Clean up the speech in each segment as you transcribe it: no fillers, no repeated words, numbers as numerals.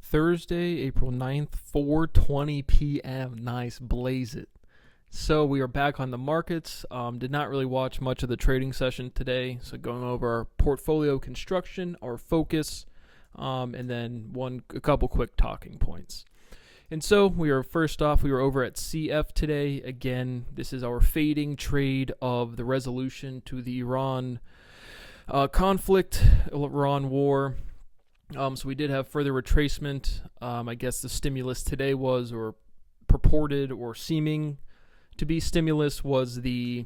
Thursday, April 9th, 4:20 p.m. Nice, blaze it. So we are back on the markets. Did not really watch much of the trading session today. So going over our portfolio construction, our focus, and then a couple quick talking points. And so we were over at CF today. Again, this is our fading trade of the resolution to the Iran conflict, Iran war. So we did have further retracement. I guess the stimulus today was, or purported or seeming to be stimulus, was the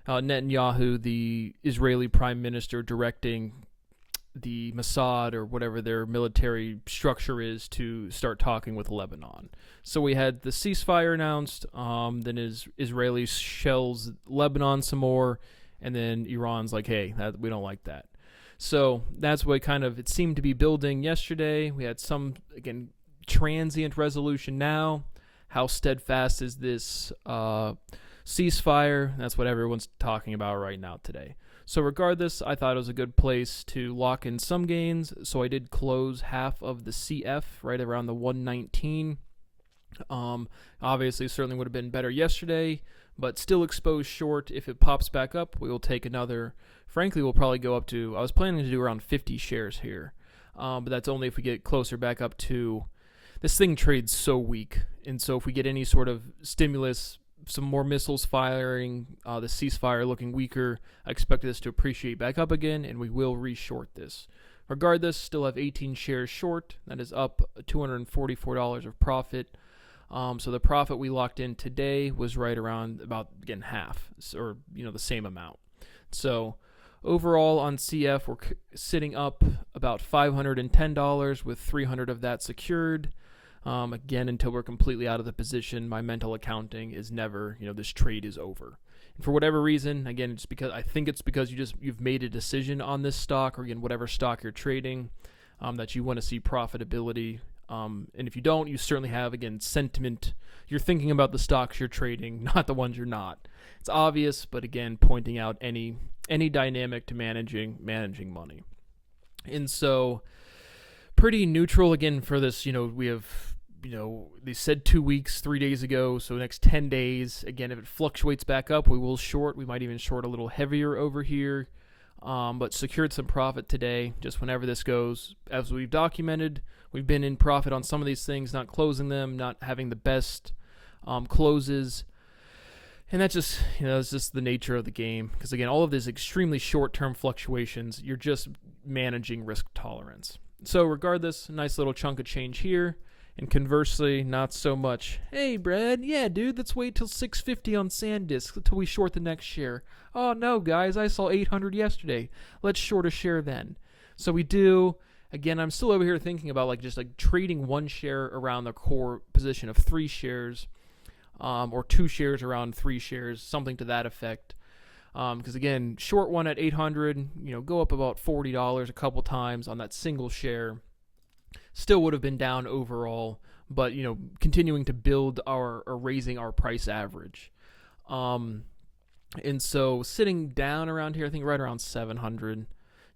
Netanyahu, the Israeli prime minister, directing the Mossad or whatever their military structure is to start talking with Lebanon. So we had the ceasefire announced, then Israeli shells Lebanon some more, and then Iran's like, hey, we don't like that. So that's what it seemed to be building yesterday. We had some, again, transient resolution now. How steadfast is this ceasefire? That's what everyone's talking about right now today. So regardless, I thought it was a good place to lock in some gains. So I did close half of the CF right around the 119. Obviously, certainly would have been better yesterday, but still exposed short. If it pops back up, we will take another. Frankly, we'll probably go up to, I was planning to do around 50 shares here, but that's only if we get closer back up to, this thing trades so weak, and so if we get any sort of stimulus, some more missiles firing, the ceasefire looking weaker, I expect this to appreciate back up again, and we will re-short this. Regardless, still have 18 shares short. That is up $244 of profit. So the profit we locked in today was right around about, again, half, or the same amount. So overall on CF, we're sitting up about $510 with $300 of that secured. Again, until we're completely out of the position, my mental accounting is never, this trade is over. And for whatever reason, again, I think it's because you've made a decision on this stock, or again, whatever stock you're trading, that you want to see profitability. And if you don't, you certainly have, again, sentiment. You're thinking about the stocks you're trading, not the ones you're not. It's obvious, but again, pointing out any dynamic to managing money. And so pretty neutral again for this. We have, they said 2 weeks, 3 days ago. So next 10 days, again, if it fluctuates back up, we will short. We might even short a little heavier over here. But secured some profit today, just whenever this goes. As we've documented, we've been in profit on some of these things, not closing them, not having the best closes. And that's just, it's just the nature of the game. Because again, all of these extremely short-term fluctuations, you're just managing risk tolerance. So regardless, a nice little chunk of change here. And conversely, not so much. Hey, Brad, yeah, dude, let's wait till 650 on SanDisk until we short the next share. Oh, no, guys, I saw 800 yesterday. Let's short a share then. So we do. Again, I'm still over here thinking about just trading one share around the core position of 3 shares, or 2 shares around 3 shares, something to that effect. Because again, short one at 800, go up about $40 a couple times on that single share. Still would have been down overall, but continuing to build or raising our price average. And so sitting down around here, I think right around 700,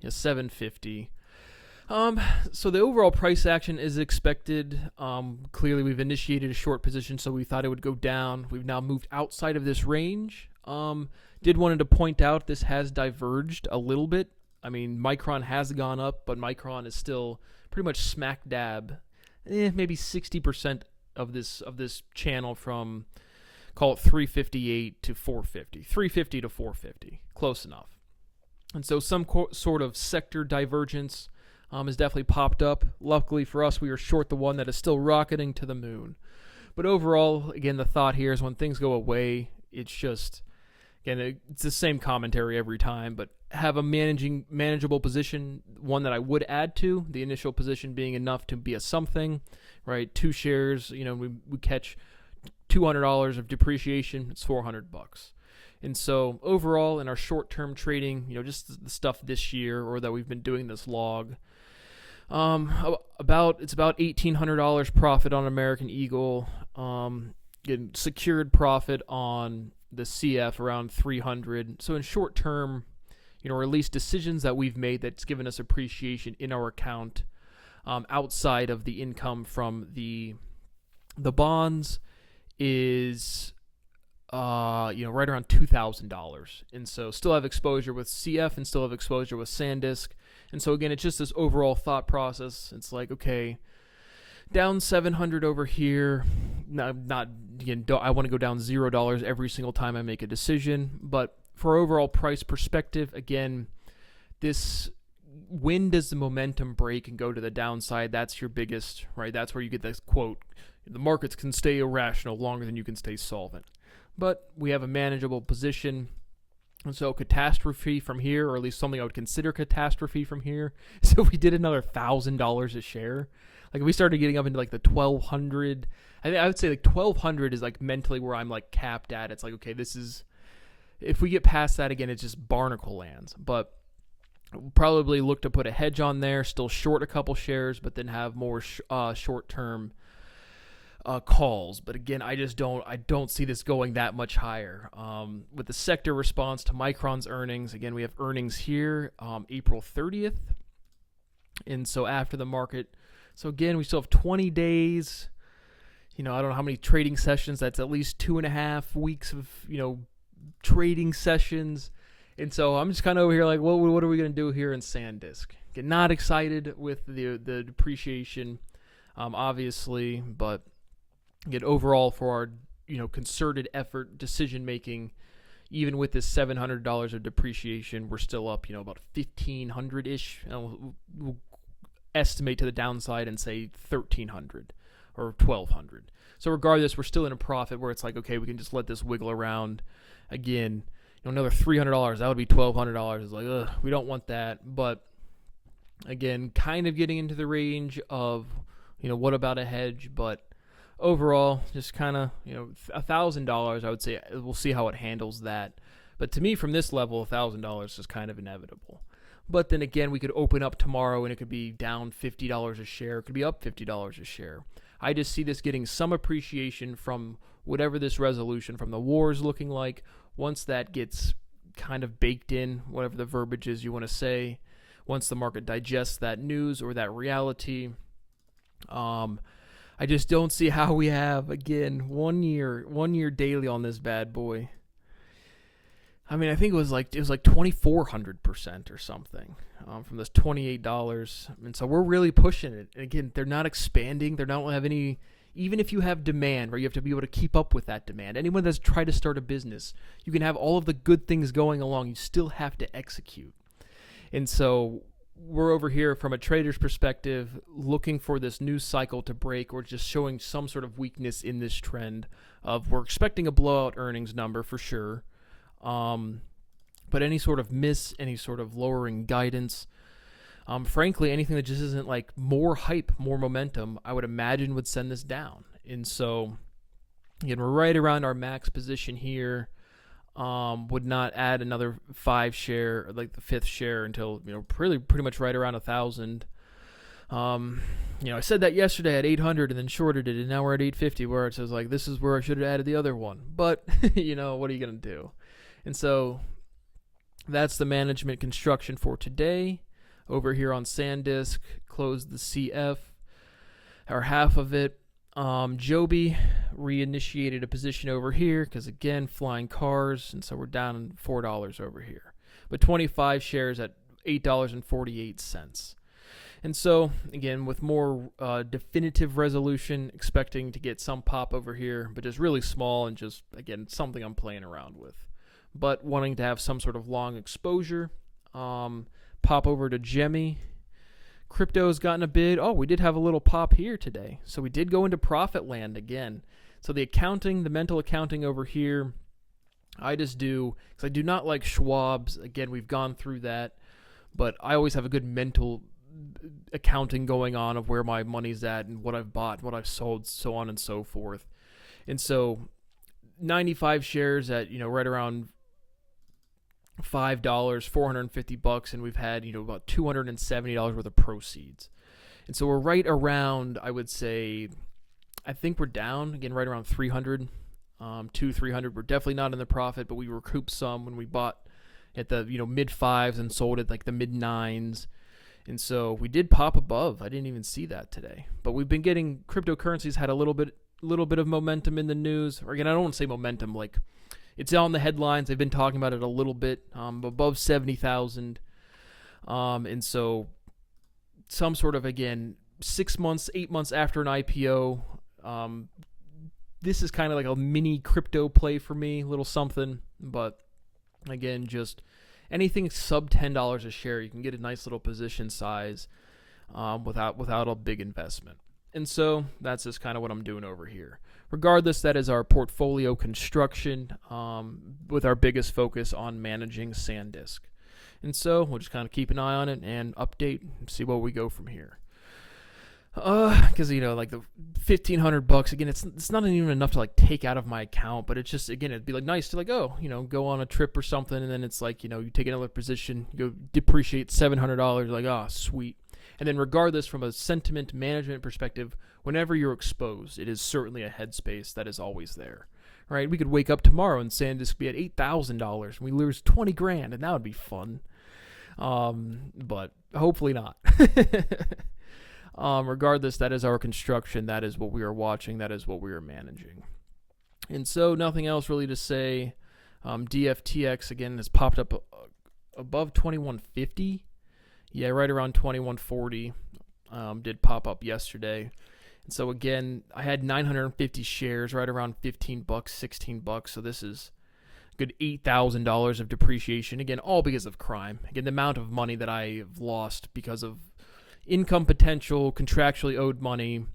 750. So the overall price action is expected. Clearly we've initiated a short position, so we thought it would go down. We've now moved outside of this range. Did wanted to point out this has diverged a little bit. I mean, Micron has gone up, but Micron is still pretty much smack dab, maybe 60% of this channel from, call it 358 to 450, 350 to 450, close enough. And so some sort of sector divergence has definitely popped up. Luckily for us, we are short the one that is still rocketing to the moon. But overall, again, the thought here is when things go away, it's just, again, it's the same commentary every time, but have a manageable position, one that I would add to, the initial position being enough to be a something, right? 2 shares, we catch $200 of depreciation, it's $400. And so overall in our short-term trading, just the stuff this year or that we've been doing this log, it's about $1,800 profit on American Eagle, secured profit on the CF around 300. So in short term, or at least decisions that we've made that's given us appreciation in our account. outside of the income from the bonds is right around $2,000. And so still have exposure with CF and still have exposure with SanDisk. And so again, it's just this overall thought process. It's like, okay, down 700 over here. Not again, I want to go down $0 every single time I make a decision, but for overall price perspective, again, when does the momentum break and go to the downside? That's your biggest, right? That's where you get this quote, the markets can stay irrational longer than you can stay solvent. But we have a manageable position. And so catastrophe from here, or at least something I would consider catastrophe from here. So if we did another $1,000 a share, like if we started getting up into like the 1,200, I would say like 1,200 is like mentally where I'm like capped at. It's like, okay, if we get past that again, it's just barnacle lands. But we'll probably look to put a hedge on there, still short a couple shares, but then have more short-term calls. But again, I don't see this going that much higher. With the sector response to Micron's earnings, again, we have earnings here, April 30th. And so after the market, so again, we still have 20 days. I don't know how many trading sessions. That's at least 2.5 weeks of, trading sessions. And so I'm just kind of over here like, what are we going to do here in SanDisk? Get not excited with the depreciation, obviously, but get overall for our concerted effort decision making, even with this $700 of depreciation, we're still up about 1,500 ish. We'll estimate to the downside and say 1,300 or 1,200. So regardless, we're still in a profit where it's like, okay, we can just let this wiggle around. Again, another $300, that would be $1,200. It's like, ugh, we don't want that. But again, kind of getting into the range of, what about a hedge? But overall, just kind of, $1,000, I would say we'll see how it handles that. But to me, from this level, $1,000 is kind of inevitable. But then again, we could open up tomorrow and it could be down $50 a share. It could be up $50 a share. I just see this getting some appreciation from whatever this resolution from the war is looking like. Once that gets kind of baked in, whatever the verbiage is you want to say, once the market digests that news or that reality, I just don't see how we have, again, 1 year daily on this bad boy. I mean, I think it was like 2,400% or something from this $28. And so we're really pushing it. And again, they're not expanding. They don't have any, even if you have demand, right, you have to be able to keep up with that demand. Anyone that's tried to start a business, you can have all of the good things going along. You still have to execute. And so we're over here from a trader's perspective looking for this news cycle to break or just showing some sort of weakness in this trend of we're expecting a blowout earnings number for sure. But any sort of miss, any sort of lowering guidance, frankly, anything that just isn't like more hype, more momentum, I would imagine would send this down. And so, again, we're right around our max position here. Would not add another 5 share, like the 5th share, until pretty much right around 1,000. I said that yesterday at 800 and then shorted it, and now we're at 850, where it says like this is where I should have added the other one. But what are you gonna do? And so that's the management construction for today. Over here on SanDisk, closed the CF, or half of it. Joby reinitiated a position over here because, again, flying cars, and so we're down $4 over here. But 25 shares at $8.48. And so, again, with more definitive resolution, expecting to get some pop over here, but just really small and just, again, something I'm playing around with. But wanting to have some sort of long exposure. Pop over to Gemmy. Crypto's gotten a bid. Oh, we did have a little pop here today. So we did go into profit land again. So the mental accounting over here, I just do, because I do not like Schwab's. Again, we've gone through that. But I always have a good mental accounting going on of where my money's at and what I've bought, what I've sold, so on and so forth. And so 95 shares at, right around $5, $450, and we've had, about $270 worth of proceeds. And so we're right around, I would say, I think we're down, again, right around 300, 300. We're definitely not in the profit, but we recouped some when we bought at the, mid-5s and sold at like the mid-9s. And so we did pop above. I didn't even see that today. But we've been getting cryptocurrencies had a little bit of momentum in the news. Or again, I don't want to say momentum, like it's on the headlines. They've been talking about it a little bit, above 70,000. And so some sort of, again, 6 months, 8 months after an IPO, this is kind of like a mini crypto play for me, a little something. But again, just anything sub $10 a share, you can get a nice little position size without a big investment. And so that's just kind of what I'm doing over here. Regardless, that is our portfolio construction with our biggest focus on managing SanDisk. And so we'll just kind of keep an eye on it and update and see where we go from here. Because like the $1,500 again, it's not even enough to like take out of my account, but it's just, again, it'd be like nice to like go on a trip or something, and then it's like you take another position, you go depreciate $700, like sweet. And then regardless, from a sentiment management perspective, whenever you're exposed, it is certainly a headspace that is always there, right? We could wake up tomorrow and SanDisk be at $8,000 and we lose $20,000, and that would be fun. But hopefully not. Regardless, that is our construction. That is what we are watching. That is what we are managing. And so nothing else really to say. DFTX, again, has popped up above 2150. Yeah, right around 2140. Did pop up yesterday. And so again, I had 950 shares, right around $15, $16. So this is a good $8,000 of depreciation. Again, all because of crime. Again, the amount of money that I have lost because of income potential, contractually owed money,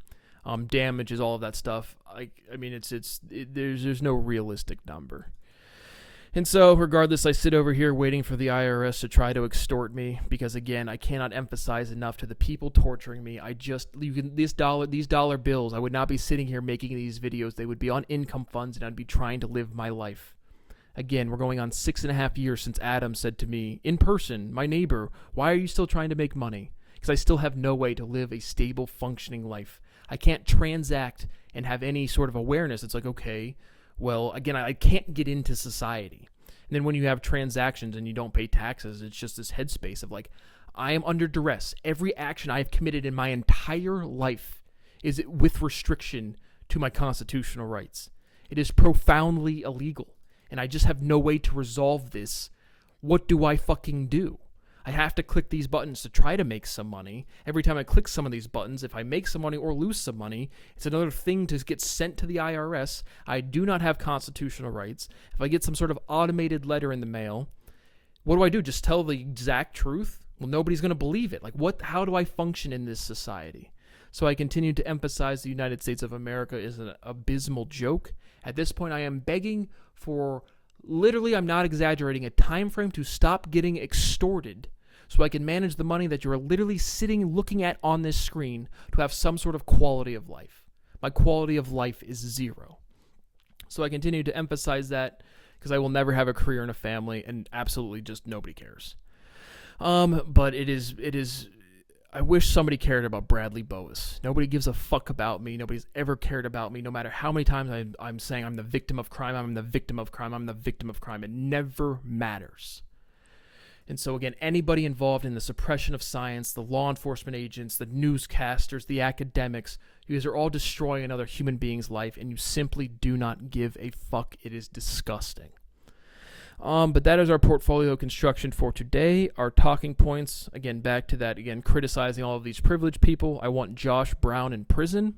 damages, all of that stuff. I mean, there's no realistic number. And so, regardless, I sit over here waiting for the IRS to try to extort me because, again, I cannot emphasize enough to the people torturing me. These dollar bills, I would not be sitting here making these videos. They would be on income funds, and I'd be trying to live my life. Again, we're going on 6.5 years since Adam said to me, in person, my neighbor, why are you still trying to make money? Because I still have no way to live a stable, functioning life. I can't transact and have any sort of awareness. It's like, okay, well, again, I can't get into society. And then when you have transactions and you don't pay taxes, it's just this headspace of like, I am under duress. Every action I have committed in my entire life is with restriction to my constitutional rights. It is profoundly illegal. And I just have no way to resolve this. What do I fucking do? I have to click these buttons to try to make some money. Every time I click some of these buttons, if I make some money or lose some money, it's another thing to get sent to the IRS. I do not have constitutional rights. If I get some sort of automated letter in the mail, what do? Just tell the exact truth? Well, nobody's going to believe it. Like, how do I function in this society? So I continue to emphasize the United States of America is an abysmal joke. At this point, I am begging for, literally, I'm not exaggerating, a time frame to stop getting extorted so I can manage the money that you're literally sitting looking at on this screen to have some sort of quality of life. My quality of life is zero. So I continue to emphasize that because I will never have a career and a family, and absolutely just nobody cares. But it is. I wish somebody cared about Bradley Boas. Nobody gives a fuck about me. Nobody's ever cared about me, no matter how many times I'm saying I'm the victim of crime, I'm the victim of crime, I'm the victim of crime. It never matters. And so, again, anybody involved in the suppression of science, the law enforcement agents, the newscasters, the academics, you guys are all destroying another human being's life, and you simply do not give a fuck. It is disgusting. But that is our portfolio construction for today. Our talking points, again, back to that, again, criticizing all of these privileged people. I want Josh Brown in prison.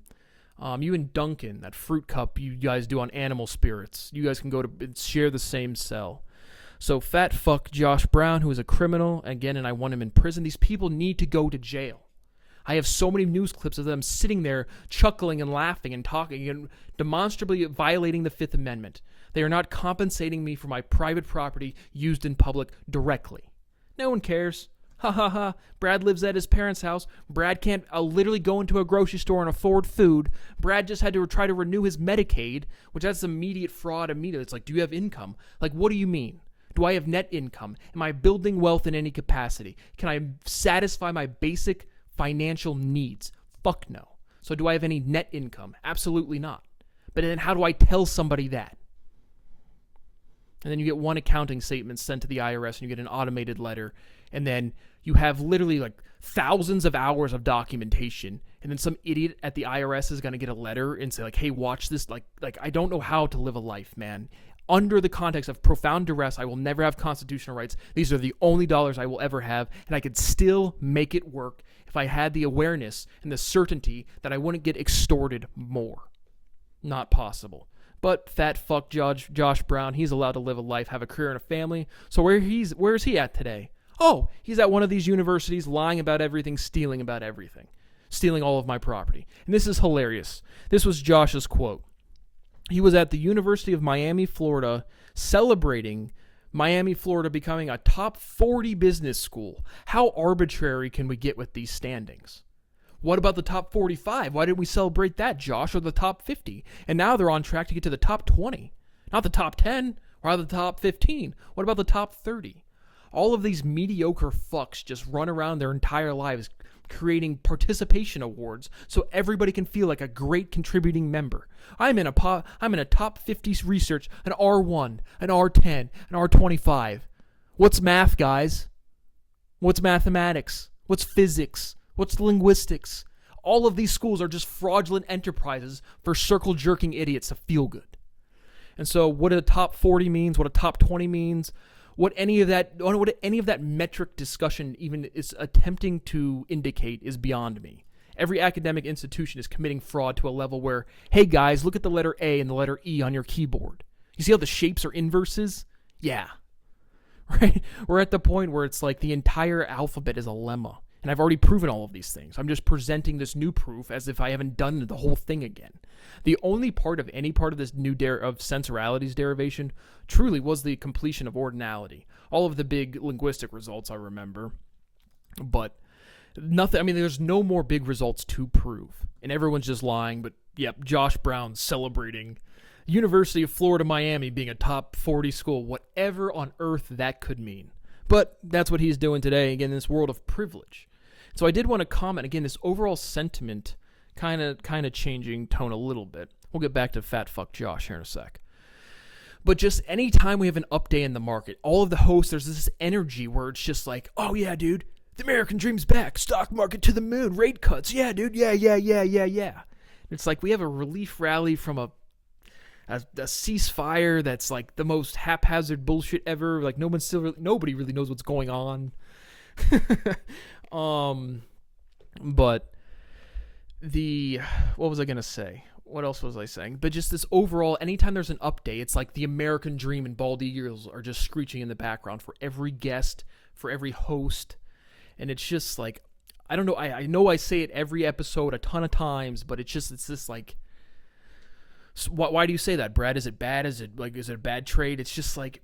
You and Duncan, that fruit cup you guys do on animal spirits, you guys can go to share the same cell. So fat fuck Josh Brown, who is a criminal, again, and I want him in prison. These people need to go to jail. I have so many news clips of them sitting there chuckling and laughing and talking and demonstrably violating the Fifth Amendment. They are not compensating me for my private property used in public directly. No one cares. Ha ha ha. Brad lives at his parents' house. Brad can't literally go into a grocery store and afford food. Brad just had to try to renew his Medicaid, which that's immediate fraud immediately. It's like, do you have income? Like, what do you mean? Do I have net income? Am I building wealth in any capacity? Can I satisfy my basic financial needs? Fuck no. So do I have any net income? Absolutely not. But then how do I tell somebody that? And then you get one accounting statement sent to the IRS and you get an automated letter. And then you have literally like thousands of hours of documentation, and then some idiot at the IRS is going to get a letter and say like, hey, watch this. Like I don't know how to live a life, man. Under the context of profound duress, I will never have constitutional rights. These are the only dollars I will ever have, and I could still make it work if I had the awareness and the certainty that I wouldn't get extorted more. Not possible. But fat fuck Josh Brown, he's allowed to live a life, have a career and a family. So where is he at today? Oh, he's at one of these universities lying about everything, stealing about everything. Stealing all of my property. And this is hilarious. This was Josh's quote. He was at the University of Miami, Florida, celebrating Miami, Florida becoming a top 40 business school. How arbitrary can we get with these standings? What about the top 45? Why didn't we celebrate that, Josh, or the top 50? And now they're on track to get to the top 20. Not the top 10, or the top 15. What about the top 30? All of these mediocre fucks just run around their entire lives creating participation awards so everybody can feel like a great contributing member. I'm in a top 50 research, an R1, an R10, an R25. What's math, guys? What's mathematics? What's physics? What's linguistics? All of these schools are just fraudulent enterprises for circle-jerking idiots to feel good. And so what a top 40 means, what a top 20 means, what any of that metric discussion even is attempting to indicate is beyond me. Every academic institution is committing fraud to a level where, hey guys, look at the letter A and the letter E on your keyboard. You see how the shapes are inverses? Yeah. Right? We're at the point where it's like the entire alphabet is a lemma. And I've already proven all of these things. I'm just presenting this new proof as if I haven't done the whole thing again. The only part of any part of this new of sensorality's derivation truly was the completion of ordinality. All of the big linguistic results I remember. But nothing, I mean, there's no more big results to prove. And everyone's just lying. But yep, Josh Brown celebrating University of Florida, Miami being a top 40 school, whatever on earth that could mean. But that's what he's doing today, again, in this world of privilege. So I did want to comment, again, this overall sentiment kind of changing tone a little bit. We'll get back to fat fuck Josh here in a sec. But just anytime we have an up day in the market, all of the hosts, there's this energy where it's just like, oh yeah, dude, the American dream's back, stock market to the moon, rate cuts, yeah, dude, yeah. It's like we have a relief rally from a ceasefire that's like the most haphazard bullshit ever. Like nobody really knows what's going on. But what was I gonna say? What else was I saying? But just this overall, anytime there's an update, it's like the American dream and bald eagles are just screeching in the background for every guest, for every host, and it's just like, I don't know. I know I say it every episode a ton of times, but it's this like. So why do you say that, Brad? Is it bad? Is it a bad trade? It's just like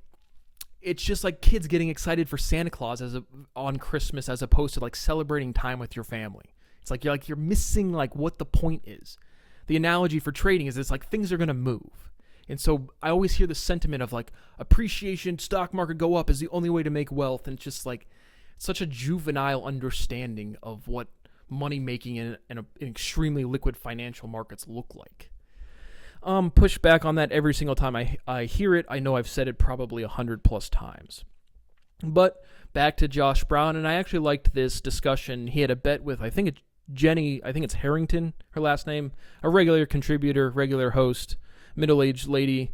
kids getting excited for Santa Claus on Christmas as opposed to like celebrating time with your family. It's like you're missing like what the point is. The analogy for trading is it's like things are going to move. And so I always hear the sentiment of like appreciation, stock market go up is the only way to make wealth. And it's just like such a juvenile understanding of what money making in extremely liquid financial markets look like. Push back on that every single time I hear it. I know I've said it probably 100+ times. But back to Josh Brown, and I actually liked this discussion. He had a bet with, I think it's Harrington, her last name, a regular contributor, regular host, middle-aged lady.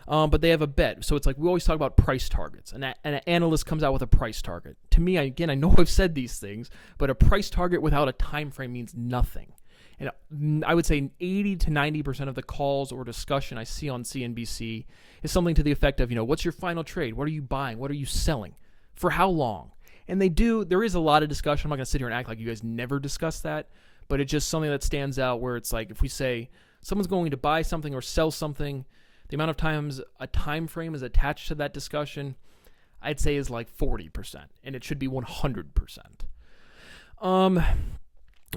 But they have a bet. So it's like we always talk about price targets. And an analyst comes out with a price target. To me, I know I've said these things, but a price target without a time frame means nothing. And I would say 80 to 90% of the calls or discussion I see on CNBC is something to the effect of, what's your final trade? What are you buying? What are you selling? For how long? And there is a lot of discussion. I'm not going to sit here and act like you guys never discuss that, but it's just something that stands out where it's like if we say someone's going to buy something or sell something, the amount of times a time frame is attached to that discussion, I'd say is like 40%, and it should be 100%.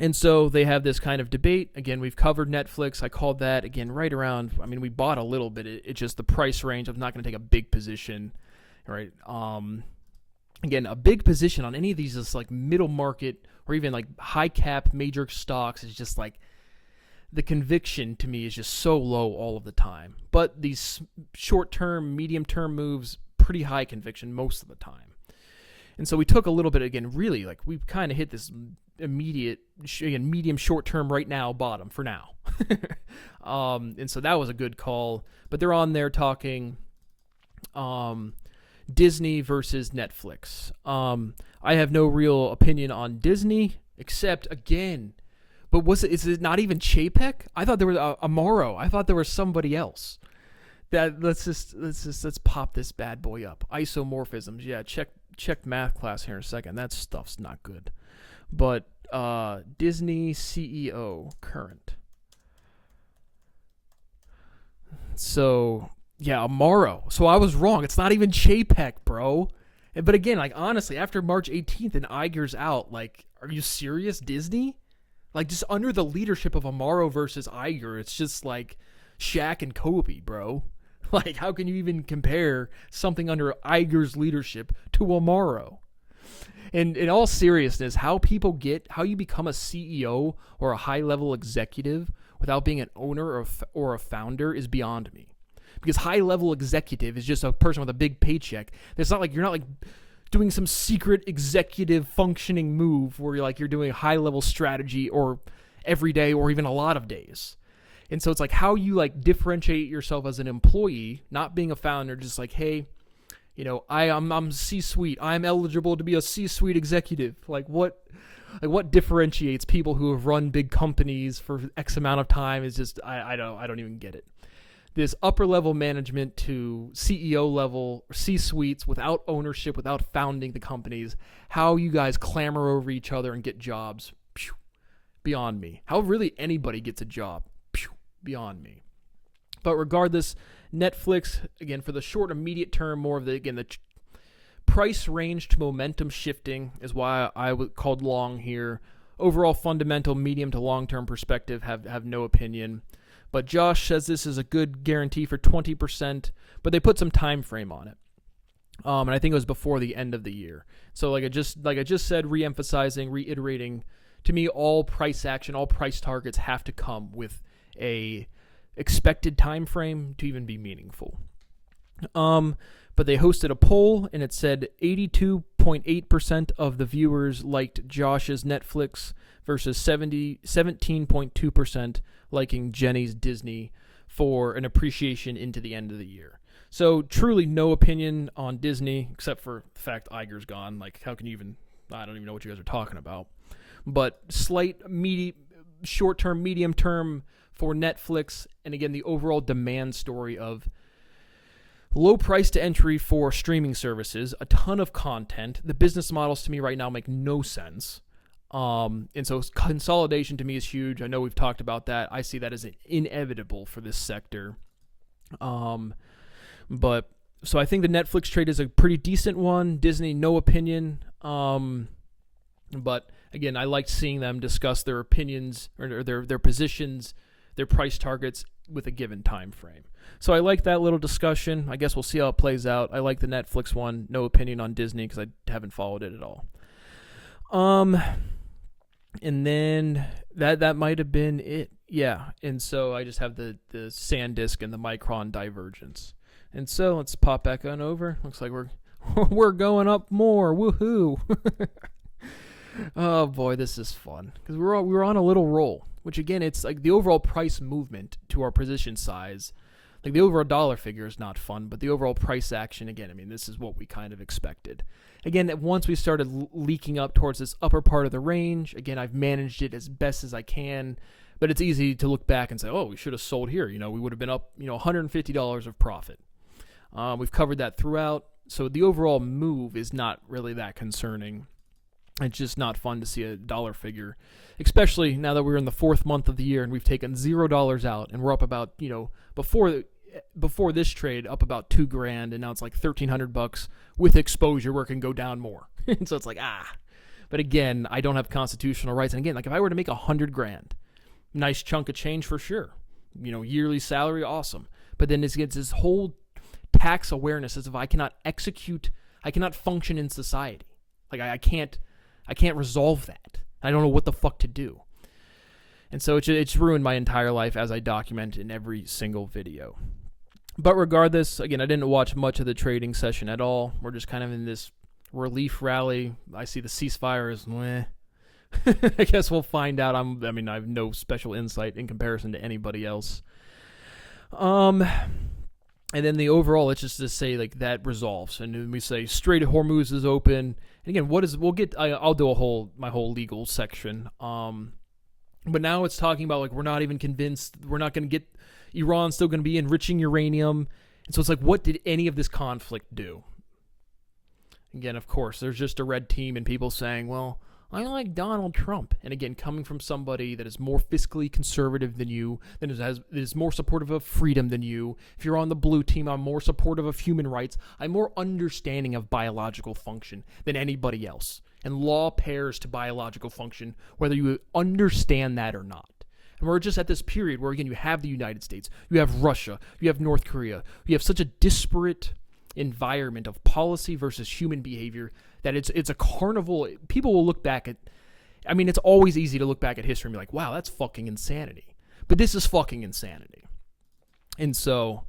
And so they have this kind of debate. Again, we've covered Netflix. I called that, again, right around, we bought a little bit. It's just the price range. I'm not going to take a big position, right? Again, a big position on any of these is like middle market or even like high cap major stocks is just like the conviction to me is just so low all of the time. But these short-term, medium-term moves, pretty high conviction most of the time. And so we took a little bit, again, really, like, we kind of hit this immediate, again, medium short term right now bottom for now. And so that was a good call. But they're on there talking Disney versus Netflix. I have no real opinion on Disney, except, again, but is it not even Chapek? I thought there was Amaro. I thought there was somebody else. Let's pop this bad boy up. Isomorphisms. Yeah, check math class here in a second. That stuff's not good. But Disney CEO current. So yeah, Amaro. So I was wrong. It's not even Chapek, bro. But again, like, honestly, after March 18th and Iger's out, like, are you serious, Disney? Like, just under the leadership of Amaro versus Iger, it's just like Shaq and Kobe, bro. Like, how can you even compare something under Iger's leadership to Amaro? And in all seriousness, how you become a CEO or a high-level executive without being an owner or a founder is beyond me. Because high-level executive is just a person with a big paycheck. It's not like you're not like doing some secret executive functioning move where you're doing high-level strategy or every day or even a lot of days. And so it's like how you like differentiate yourself as an employee, not being a founder, just like, hey, I'm C-suite. I'm eligible to be a C-suite executive. Like what differentiates people who have run big companies for X amount of time is just I don't even get it. This upper level management to CEO level C-suites without ownership, without founding the companies, how you guys clamor over each other and get jobs, beyond me. How really anybody gets a job, beyond me. But regardless, Netflix, again, for the short, immediate term, more of the price range to momentum shifting is why I called long here. Overall fundamental, medium to long-term perspective, have no opinion. But Josh says this is a good guarantee for 20%, but they put some time frame on it. And I think it was before the end of the year. So like I just said, reiterating, to me, all price action, all price targets have to come with a expected time frame to even be meaningful. But they hosted a poll, and it said 82.8% of the viewers liked Josh's Netflix versus 17.2% liking Jenny's Disney for an appreciation into the end of the year. So truly no opinion on Disney, except for the fact Iger's gone. Like, how can you even... I don't even know what you guys are talking about. But slight, short-term, medium-term for Netflix, and again, the overall demand story of low price to entry for streaming services, a ton of content. The business models to me right now make no sense. And so consolidation to me is huge. I know we've talked about that. I see that as inevitable for this sector. But so I think the Netflix trade is a pretty decent one. Disney, no opinion. But again, I liked seeing them discuss their opinions or their positions, their price targets with a given time frame. So I like that little discussion. I guess we'll see how it plays out. I like the Netflix one. No opinion on Disney because I haven't followed it at all. And then that might have been it. Yeah. And so I just have the SanDisk and the Micron divergence. And so let's pop back on over. Looks like we're going up more. Woohoo. Oh boy, this is fun because we were on a little roll, which again, it's like the overall price movement to our position size. Like the overall dollar figure is not fun, but the overall price action, again, I mean, this is what we kind of expected. Again, once we started leaking up towards this upper part of the range, again, I've managed it as best as I can, but it's easy to look back and say, oh, we should have sold here. We would have been up, $150 of profit. We've covered that throughout. So the overall move is not really that concerning. It's just not fun to see a dollar figure, especially now that we're in the fourth month of the year and we've taken $0 out and we're up about, before this trade up about $2,000 and now it's like $1,300 with exposure where it can go down more. And so it's like, but again, I don't have constitutional rights. And again, like if I were to make $100,000, nice chunk of change for sure, yearly salary, awesome. But then it gets this whole tax awareness as if I cannot function in society. Like I can't resolve that. I don't know what the fuck to do. And so it's ruined my entire life as I document in every single video. But regardless, again, I didn't watch much of the trading session at all. We're just kind of in this relief rally. I see the ceasefire is meh. I guess we'll find out. I have no special insight in comparison to anybody else. And then the overall, let's just say like that resolves, and then we say Strait of Hormuz is open. And again, I'll do my whole legal section. But now it's talking about like we're not even convinced. We're not going to get Iran still going to be enriching uranium. And so it's like, what did any of this conflict do? Again, of course, there's just a red team and people saying, well, I like Donald Trump. And again, coming from somebody that is more fiscally conservative than you, that is more supportive of freedom than you. If you're on the blue team, I'm more supportive of human rights. I'm more understanding of biological function than anybody else. And law pairs to biological function, whether you understand that or not. And we're just at this period where, again, you have the United States, you have Russia, you have North Korea. You have such a disparate environment of policy versus human behavior that it's a carnival. People will look back at, it's always easy to look back at history and be like, wow, that's fucking insanity. But this is fucking insanity. And so,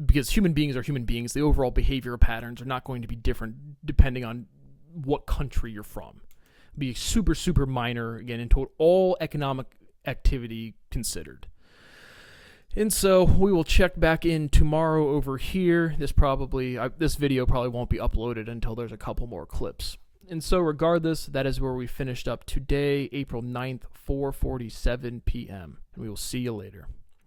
because human beings are human beings, the overall behavioral patterns are not going to be different depending on what country you're from. Be super, super minor, again, in total, all economic activity considered. And so we will check back in tomorrow over here. This video probably won't be uploaded until there's a couple more clips. And so regardless, that is where we finished up today, April 9th, 4:47 p.m. And we will see you later.